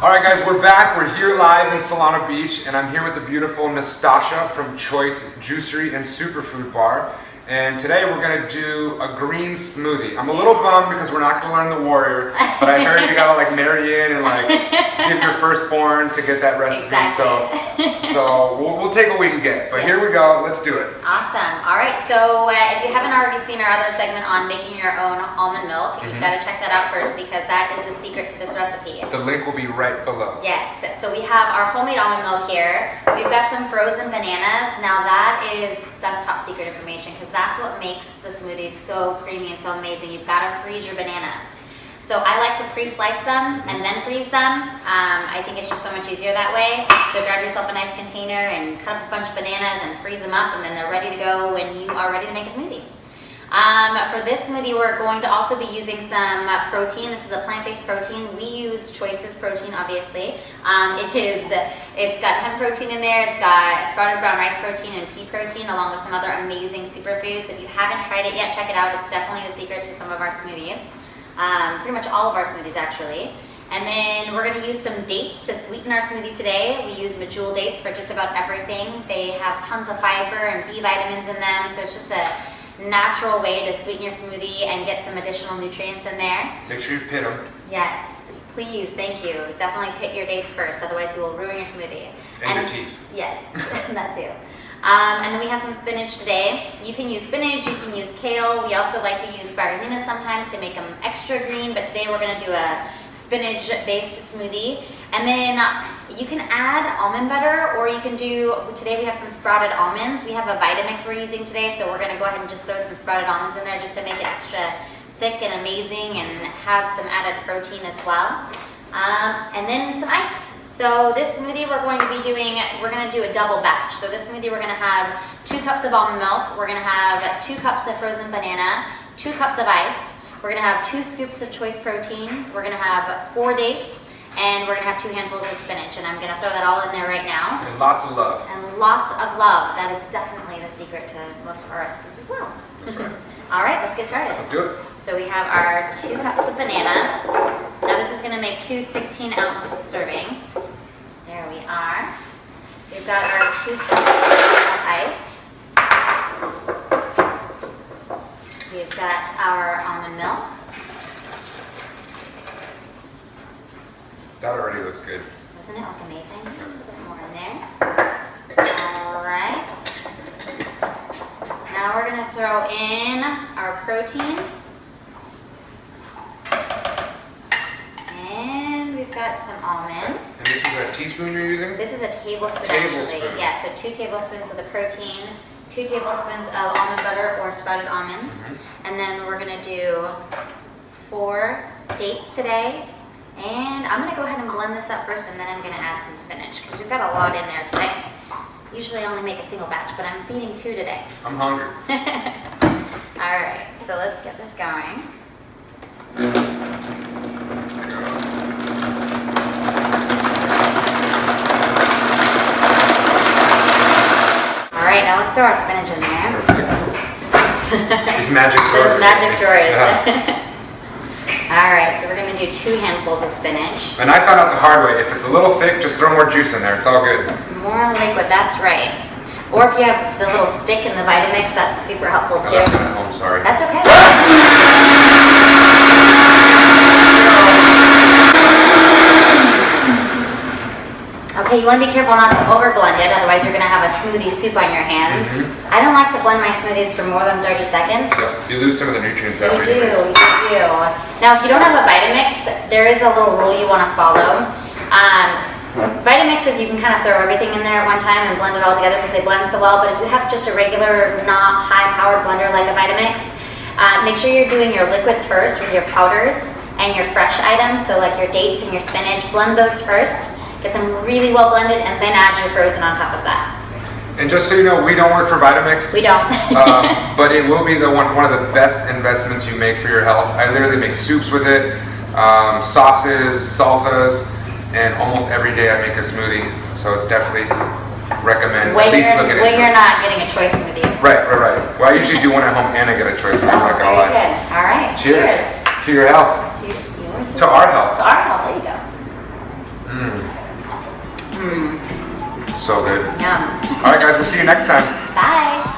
All right, guys, we're back. We're here live in Solana Beach, and I'm here with the beautiful Nastasha from Choice Juicery and Superfood Bar. And today we're gonna do a green smoothie. I'm a little bummed because we're not gonna learn the Warrior, but I heard you gotta like marry in and like give your firstborn to get that recipe. Exactly. So we'll take what we can get. But here we go. Let's do it. Awesome. All right. So if you haven't already seen our other segment on making your own almond milk, you've got to check that out first because that is the secret to this recipe. The link will be right below. Yes. So we have our homemade almond milk here. We've got some frozen bananas. Now that's top secret information because that's what makes the smoothie so creamy and so amazing. You've got to freeze your bananas. So I like to pre-slice them and then freeze them. I think it's just so much easier that way. So grab yourself a nice container and cut up a bunch of bananas and freeze them up, and then they're ready to go when you are ready to make a smoothie. For this smoothie, we're going to also be using some protein. This is a plant-based protein. We use Choice's protein, obviously. It's got hemp protein in there. It's got sprouted brown rice protein and pea protein, along with some other amazing superfoods. If you haven't tried it yet, check it out. It's definitely the secret to some of our smoothies. Pretty much all of our smoothies, actually. And then we're going to use some dates to sweeten our smoothie today. We use Medjool dates for just about everything. They have tons of fiber and B vitamins in them, so it's just a natural way to sweeten your smoothie and get some additional nutrients in there. Make sure you pit them. Yes, please, thank you. Definitely pit your dates first, otherwise you will ruin your smoothie. And your teeth. Yes, that too. And then we have some spinach today. You can use spinach, you can use kale. We also like to use spirulina sometimes to make them extra green, but today we're gonna do a spinach-based smoothie. And then you can add almond butter, or you can do, today we have some sprouted almonds. We have a Vitamix we're using today, so we're gonna go ahead and just throw some sprouted almonds in there just to make it extra thick and amazing and have some added protein as well. And then some ice. So this smoothie we're going to be doing, we're going to do a double batch. So this smoothie we're going to have 2 cups of almond milk, we're going to have 2 cups of frozen banana, 2 cups of ice, we're going to have 2 scoops of Choice protein, we're going to have 4 dates, and we're going to have 2 handfuls of spinach. And I'm going to throw that all in there right now. And lots of love. And lots of love. That is definitely the secret to most of our recipes as well. That's right. All right, let's get started. Let's do it. So we have our 2 cups of banana. Now this is going to make 2 16-ounce servings. There we are. We've got our 2 cups of ice. We've got our almond milk. That already looks good. Doesn't it look amazing? A little bit more in there. All right. Now we're going to throw in our protein. And we've got some almonds. And this is a teaspoon you're using? This is a tablespoon, Tablespoon. actually. Yeah, so 2 tablespoons of the protein, 2 tablespoons of almond butter or sprouted almonds. And then we're going to do 4 dates today. And I'm going to go ahead and blend this up first, and then I'm going to add some spinach because we've got a lot in there today. Usually I only make a single batch, but I'm feeding 2 today. I'm hungry. All right, so let's get this going. All right, now let's throw our spinach in there. Perfect. These magic drawers. Those magic drawers. Yeah. All right, so we're going to do 2 handfuls of spinach. And I found out the hard way, if it's a little thick, just throw more juice in there. It's all good. More liquid, that's right. Or if you have the little stick in the Vitamix, that's super helpful too. I left it at home, sorry. That's okay. Okay, you want to be careful not to over blend it, otherwise you're going to have a smoothie soup on your hands. I don't like to blend my smoothies for more than 30 seconds. Yep. You lose some of the nutrients that way. You do. Now, if you don't have a Vitamix, there is a little rule you want to follow. Vitamix is you can kind of throw everything in there at one time and blend it all together because they blend so well, but if you have just a regular, not high-powered blender like a Vitamix, make sure you're doing your liquids first with your powders and your fresh items, so like your dates and your spinach. Blend those first, get them really well blended, and then add your frozen on top of that. And just so you know, we don't work for Vitamix. We don't. But it will be one of the best investments you make for your health. I literally make soups with it, sauces, salsas, and almost every day I make a smoothie. So it's definitely recommend at least look at it. When you're not getting a choice smoothie. Right. Well, I usually do one at home and I get a choice smoothie. Oh, very good. All right. Cheers. To your health. To yours. To our health. To our health. There you go. So good. Yum. All right, guys, we'll see you next time. Bye.